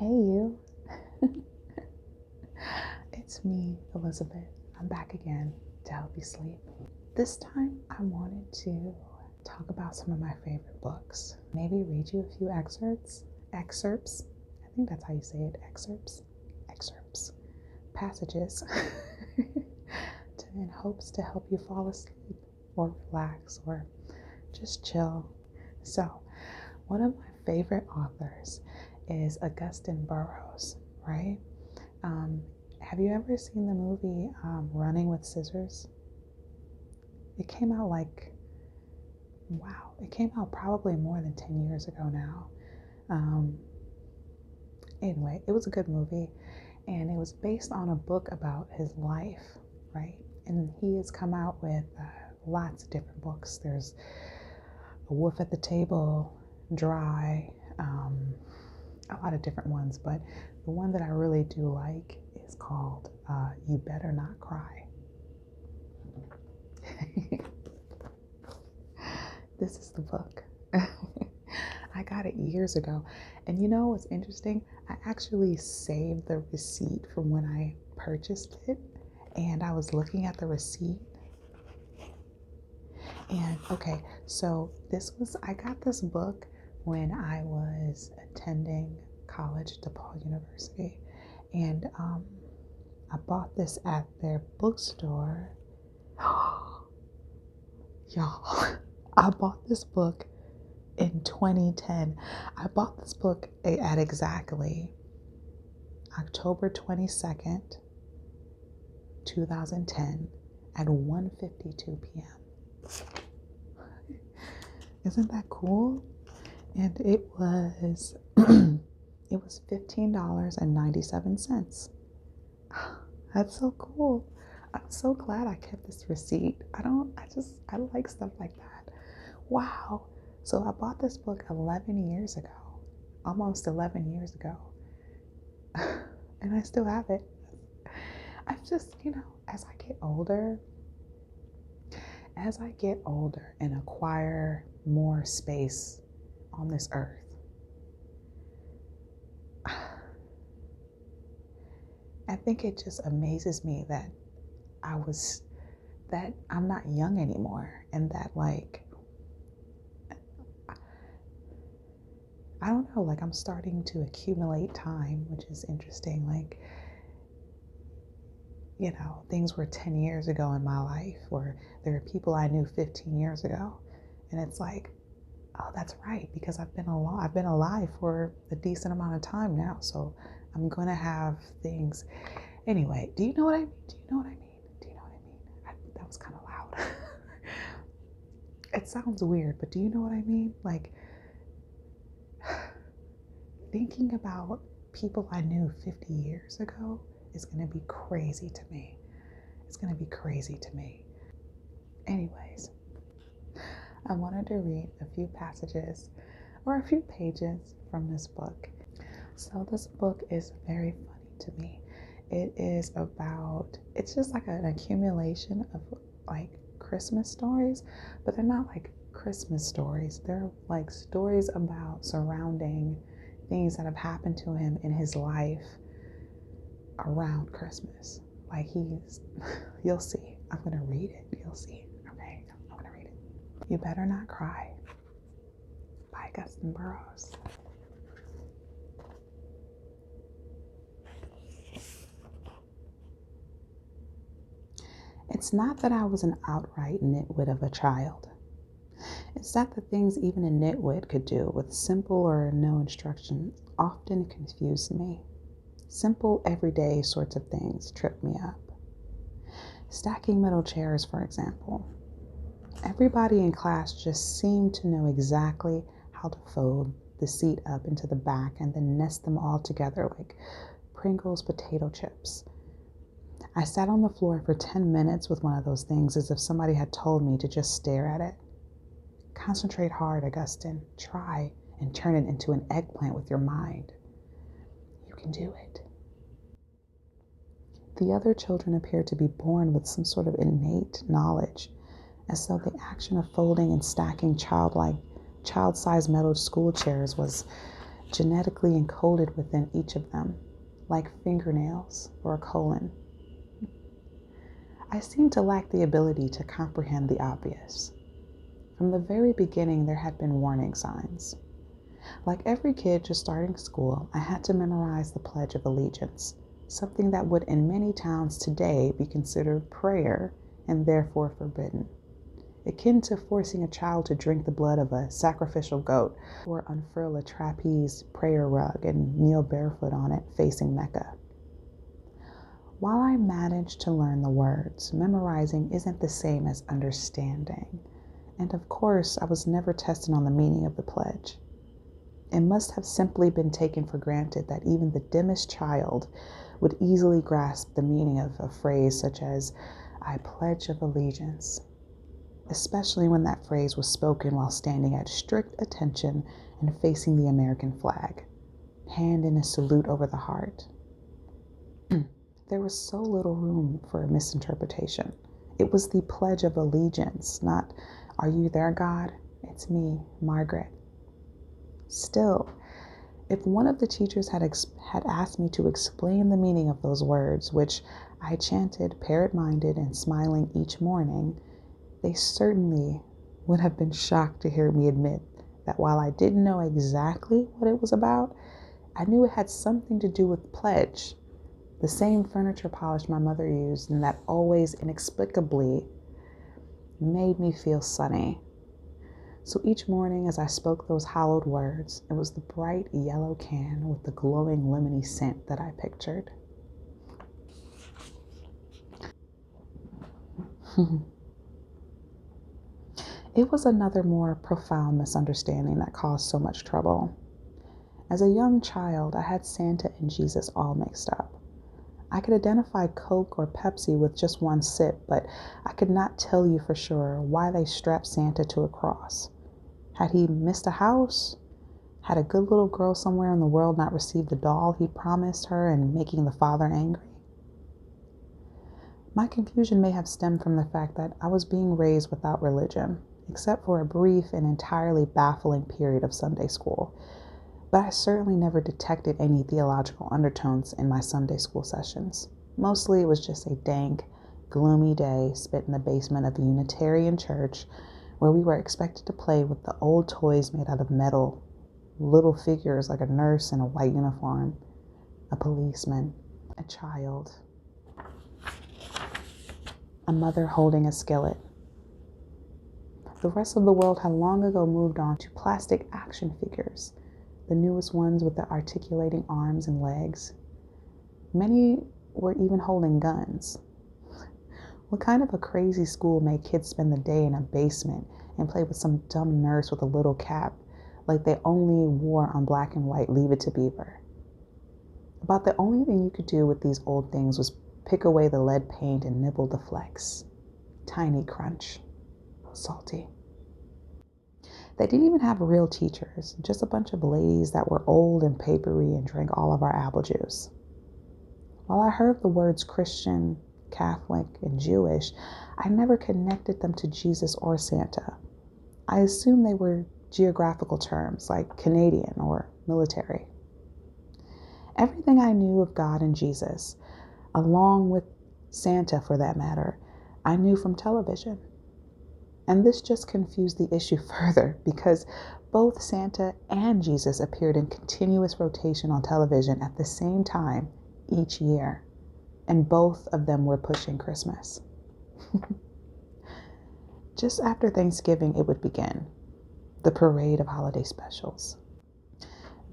Hey, you. It's me, Elizabeth. I'm back again to help you sleep. This time, I wanted to talk about some of my favorite books. Maybe read you a few excerpts. I think that's how you say it. Excerpts. Passages. In hopes to help you fall asleep or relax or just chill. So, one of my favorite authors is Augusten Burroughs, right? Have you ever seen the movie Running with Scissors? It came out it came out probably more than 10 years ago now. Anyway, it was a good movie, and it was based on a book about his life, right? And he has come out with lots of different books. There's A Wolf at the Table, Dry, a lot of different ones, but the one that I really do like is called You Better Not Cry. This is the book. I got it years ago. And you know what's interesting? I actually saved the receipt from when I purchased it. And I was looking at the receipt. And okay, so I got this book when I was attending college at DePaul University. And I bought this at their bookstore. Y'all, I bought this book in 2010. I bought this book at exactly October 22nd, 2010 at 1:52 p.m. Isn't that cool? And it was $15.97. That's so cool. I'm so glad I kept this receipt. I like stuff like that. Wow. So I bought this book 11 years ago, almost 11 years ago. And I still have it. I've just, as I get older and acquire more space on this earth, I think it just amazes me that I'm not young anymore, and that I don't know, I'm starting to accumulate time, which is interesting. Things were 10 years ago in my life, or there are people I knew 15 years ago, and it's oh, that's right, because I've been alive for a decent amount of time now, so I'm going to have things. Anyway, do you know what I mean? That was kind of loud. It sounds weird, but do you know what I mean? Thinking about people I knew 50 years ago is going to be crazy to me. It's going to be crazy to me. Anyways, I wanted to read a few passages or a few pages from this book. So this book is very funny to me. It's just an accumulation of Christmas stories, but they're not Christmas stories. They're stories about surrounding things that have happened to him in his life around Christmas. You'll see. I'm going to read it. You'll see. Okay, I'm going to read it. You Better Not Cry by Augusten Burroughs. It's not that I was an outright nitwit of a child. It's that the things even a nitwit could do with simple or no instructions often confused me. Simple, everyday sorts of things tripped me up. Stacking metal chairs, for example. Everybody in class just seemed to know exactly how to fold the seat up into the back and then nest them all together like Pringles potato chips. I sat on the floor for 10 minutes with one of those things as if somebody had told me to just stare at it. Concentrate hard, Augusten. Try and turn it into an eggplant with your mind. You can do it. The other children appeared to be born with some sort of innate knowledge, as though the action of folding and stacking child-sized metal school chairs was genetically encoded within each of them, like fingernails or a colon. I seem to lack the ability to comprehend the obvious. From the very beginning, there had been warning signs. Like every kid just starting school, I had to memorize the Pledge of Allegiance, something that would in many towns today be considered prayer and therefore forbidden, akin to forcing a child to drink the blood of a sacrificial goat or unfurl a trapeze prayer rug and kneel barefoot on it facing Mecca. While I managed to learn the words, memorizing isn't the same as understanding. And of course, I was never tested on the meaning of the pledge. It must have simply been taken for granted that even the dimmest child would easily grasp the meaning of a phrase such as, "I pledge of allegiance," especially when that phrase was spoken while standing at strict attention and facing the American flag, hand in a salute over the heart. There was so little room for a misinterpretation. It was the Pledge of Allegiance, not, "Are you there, God? It's me, Margaret." Still, if one of the teachers had asked me to explain the meaning of those words, which I chanted parrot-minded and smiling each morning, they certainly would have been shocked to hear me admit that while I didn't know exactly what it was about, I knew it had something to do with pledge, the same furniture polish my mother used and that always inexplicably made me feel sunny. So each morning as I spoke those hallowed words, it was the bright yellow can with the glowing lemony scent that I pictured. It was another more profound misunderstanding that caused so much trouble. As a young child, I had Santa and Jesus all mixed up. I could identify Coke or Pepsi with just one sip, but I could not tell you for sure why they strapped Santa to a cross. Had he missed a house? Had a good little girl somewhere in the world not received the doll he promised her and making the father angry? My confusion may have stemmed from the fact that I was being raised without religion, except for a brief and entirely baffling period of Sunday school. But I certainly never detected any theological undertones in my Sunday school sessions. Mostly it was just a dank, gloomy day spent in the basement of a Unitarian church where we were expected to play with the old toys made out of metal, little figures like a nurse in a white uniform, a policeman, a child, a mother holding a skillet. The rest of the world had long ago moved on to plastic action figures, the newest ones with the articulating arms and legs. Many were even holding guns. What kind of a crazy school made kids spend the day in a basement and play with some dumb nurse with a little cap like they only wore on black and white Leave It to Beaver? About the only thing you could do with these old things was pick away the lead paint and nibble the flecks. Tiny crunch. Salty. They didn't even have real teachers, just a bunch of ladies that were old and papery and drank all of our apple juice. While I heard the words Christian, Catholic, and Jewish, I never connected them to Jesus or Santa. I assumed they were geographical terms like Canadian or military. Everything I knew of God and Jesus, along with Santa for that matter, I knew from television. And this just confused the issue further because both Santa and Jesus appeared in continuous rotation on television at the same time each year. And both of them were pushing Christmas. Just after Thanksgiving, it would begin. The parade of holiday specials.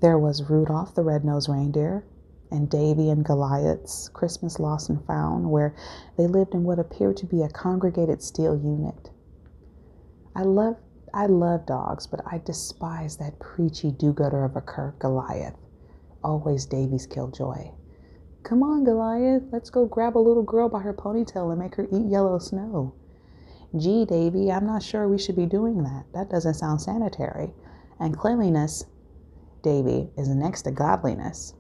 There was Rudolph the Red-Nosed Reindeer and Davy and Goliath's Christmas Lost and Found, where they lived in what appeared to be a congregated steel unit. I love dogs, but I despise that preachy do-gooder of a Kirk, Goliath. Always Davy's killjoy. "Come on, Goliath, let's go grab a little girl by her ponytail and make her eat yellow snow." "Gee, Davy, I'm not sure we should be doing that. That doesn't sound sanitary. And cleanliness, Davy, is next to godliness."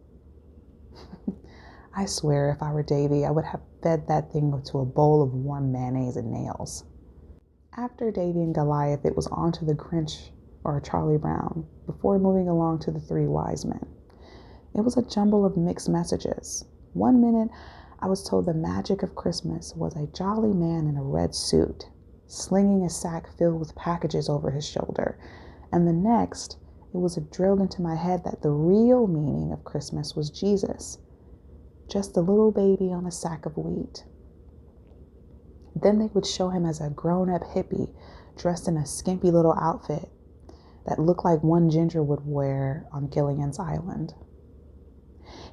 I swear if I were Davy, I would have fed that thing to a bowl of warm mayonnaise and nails. After Davy and Goliath, it was on to the Grinch or Charlie Brown before moving along to the three wise men. It was a jumble of mixed messages. One minute, I was told the magic of Christmas was a jolly man in a red suit, slinging a sack filled with packages over his shoulder. And the next, it was drilled into my head that the real meaning of Christmas was Jesus, just a little baby on a sack of wheat. Then they would show him as a grown-up hippie dressed in a skimpy little outfit that looked like one Ginger would wear on Gilligan's Island.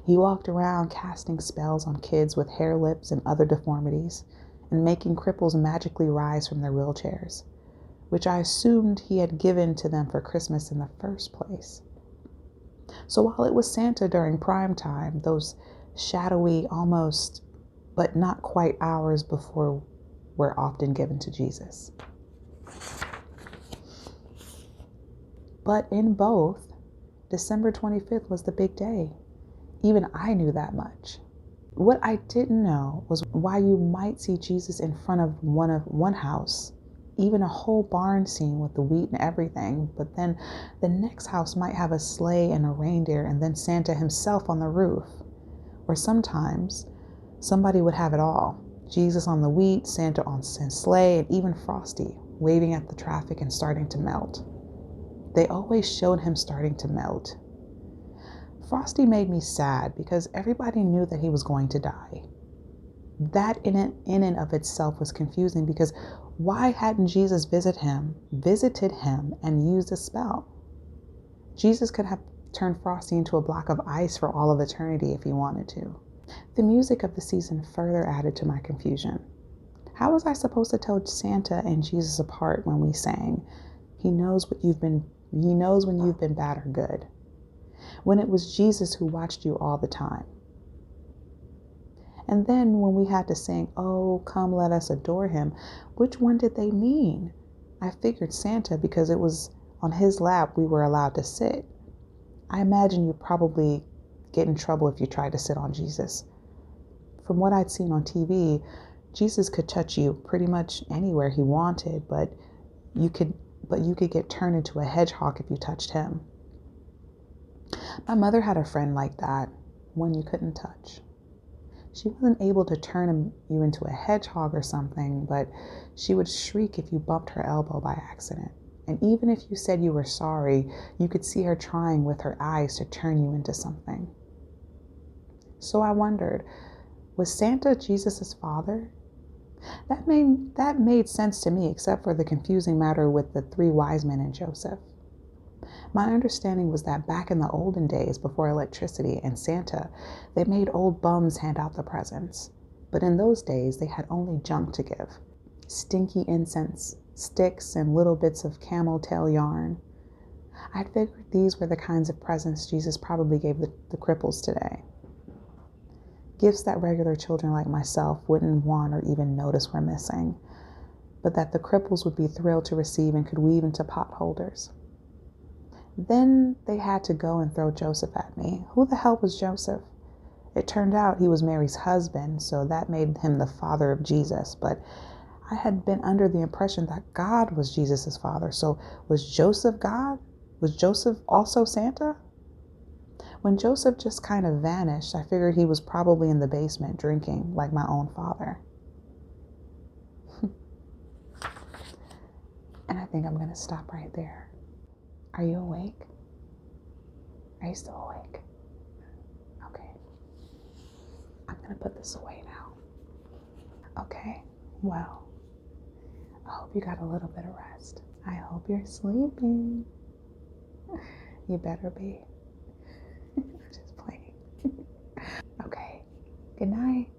He walked around casting spells on kids with hair lips and other deformities, and making cripples magically rise from their wheelchairs, which I assumed he had given to them for Christmas in the first place. So while it was Santa during prime time, those shadowy, almost, but not quite hours before were often given to Jesus. But in both, December 25th was the big day. Even I knew that much. What I didn't know was why you might see Jesus in front of one house, even a whole barn scene with the wheat and everything, but then the next house might have a sleigh and a reindeer and then Santa himself on the roof. Or sometimes somebody would have it all. Jesus on the wheat, Santa on his sleigh, and even Frosty waving at the traffic and starting to melt. They always showed him starting to melt. Frosty made me sad because everybody knew that he was going to die. That in and of itself was confusing because why hadn't Jesus visited him and used a spell? Jesus could have turned Frosty into a block of ice for all of eternity if he wanted to. The music of the season further added to my confusion. How was I supposed to tell Santa and Jesus apart when we sang, He knows when you've been bad or good, when it was Jesus who watched you all the time? And then when we had to sing, Oh, come let us adore him, which one did they mean? I figured Santa because it was on his lap we were allowed to sit. I imagine you'd probably get in trouble if you tried to sit on Jesus. From what I'd seen on TV, Jesus could touch you pretty much anywhere he wanted, but you could get turned into a hedgehog if you touched him. My mother had a friend like that, one you couldn't touch. She wasn't able to turn you into a hedgehog or something, but she would shriek if you bumped her elbow by accident. And even if you said you were sorry, you could see her trying with her eyes to turn you into something. So I wondered, was Santa Jesus' father? That made sense to me, except for the confusing matter with the three wise men and Joseph. My understanding was that back in the olden days, before electricity and Santa, they made old bums hand out the presents. But in those days, they had only junk to give. Stinky incense, sticks, and little bits of camel tail yarn. I figured these were the kinds of presents Jesus probably gave the cripples today. Gifts that regular children like myself wouldn't want or even notice were missing, but that the cripples would be thrilled to receive and could weave into pot holders. Then they had to go and throw Joseph at me. Who the hell was Joseph? It turned out he was Mary's husband, so that made him the father of Jesus, but I had been under the impression that God was Jesus' father, so was Joseph God? Was Joseph also Santa? When Joseph just kind of vanished, I figured he was probably in the basement drinking like my own father. And I think I'm going to stop right there. Are you awake? Are you still awake? Okay. I'm going to put this away now. Okay. Well, I hope you got a little bit of rest. I hope you're sleeping. You better be. I'm just playing. Okay. Good night.